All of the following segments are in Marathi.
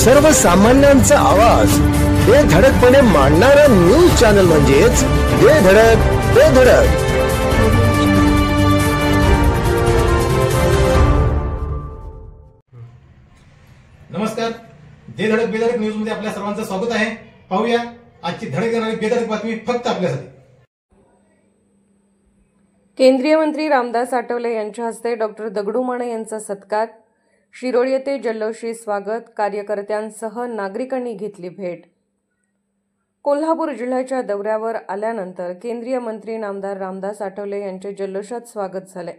सर्वसामान्यांचा आवाज बेधडकपणे मांडणारा न्यूज चॅनल म्हणजेच बेधडक बेधडक। नमस्कार, बेधडक बेधडक न्यूज मध्ये आपल्या सर्वांचं स्वागत आहे। पाहूया आजची धडक देणारी बेधडक बातमी फक्त आपल्यासाठी। केंद्रीय मंत्री रामदास आठवले यांच्या हस्ते डॉक्टर दगडू माने यांचा सत्कार। शिरोळ येथे जल्लोषी स्वागत, कार्यकर्त्यांसह नागरिकांनी घेतली भेट। कोल्हापूर जिल्ह्याच्या दौऱ्यावर आल्यानंतर केंद्रीय मंत्री नामदार रामदास आठवले यांचे जल्लोषात स्वागत झाले।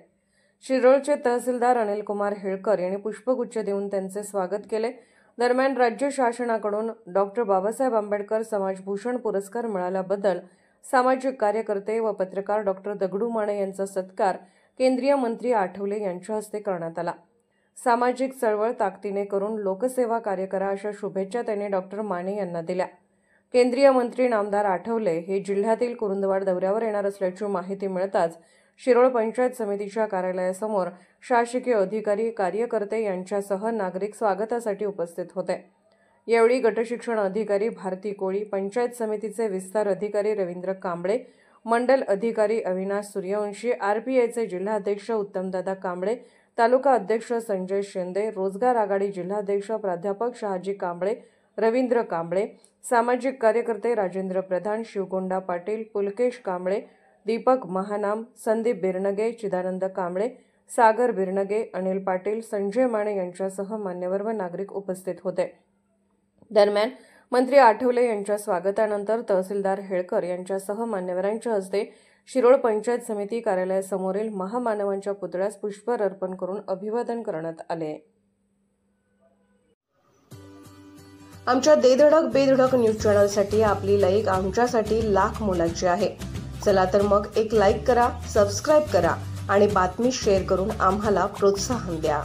शिरोळचे तहसीलदार अनिल कुमार हेळकर यांनी पुष्पगुच्छ देऊन त्यांचे स्वागत केले। दरम्यान राज्य शासनाकडून डॉक्टर बाबासाहेब आंबेडकर समाजभूषण पुरस्कार मिळाल्याबद्दल सामाजिक कार्यकर्ते व पत्रकार डॉक्टर दगडू माने यांचा सत्कार केंद्रीय मंत्री आठवले यांच्या हस्ते करण्यात आला। सामाजिक चळवळ ताकदीने करून लोकसेवा कार्य करा अशा शुभेच्छा त्यांनी डॉक्टर माने यांना दिल्या। केंद्रीय मंत्री नामदार आठवले हे जिल्ह्यातील कुरुंदवाड दौऱ्यावर येणार असल्याची माहिती मिळताच शिरोळ पंचायत समितीच्या कार्यालयासमोर शासकीय अधिकारी, कार्यकर्ते यांच्यासह नागरिक स्वागतासाठी उपस्थित होते। यावेळी गटशिक्षण अधिकारी भारती कोळी, पंचायत समितीचे विस्तार अधिकारी रवींद्र कांबळे, मंडल अधिकारी अविनाश सूर्यवंशी, आरपीआयचे जिल्हाध्यक्ष उत्तमदादा कांबळे, तालुका अध्यक्ष संजय शिंदे, रोजगार आघाडी जिल्हाध्यक्ष प्राध्यापक शहाजी कांबळे, रवींद्र कांबळे, सामाजिक कार्यकर्ते राजेंद्र प्रधान, शिवकोंडा पाटील, पुलकेश कांबळे, दीपक महानाम, संदीप बिरनगे, चिदानंद कांबळे, सागर बिरनगे, अनिल पाटील, संजय माने यांच्यासह मान्यवर व नागरिक उपस्थित होते। दरम्यान मंत्री आठवले यांच्या स्वागतानंतर तहसीलदार हेळकर यांच्यासह मान्यवरांच्या हस्ते शिरोळ पंचायत समिती कार्यालयासमोरील महामानवांच्या पुतळ्यास पुष्पहार अर्पण करून अभिवादन करण्यात आले। आमच्या बेधडक बेधडक न्यूज चॅनलसाठी आपली लाईक आमच्यासाठी लाख मोलाची आहे। चला तर मग एक लाईक करा, सबस्क्राईब करा आणि बातमी शेअर करून आम्हाला प्रोत्साहन द्या।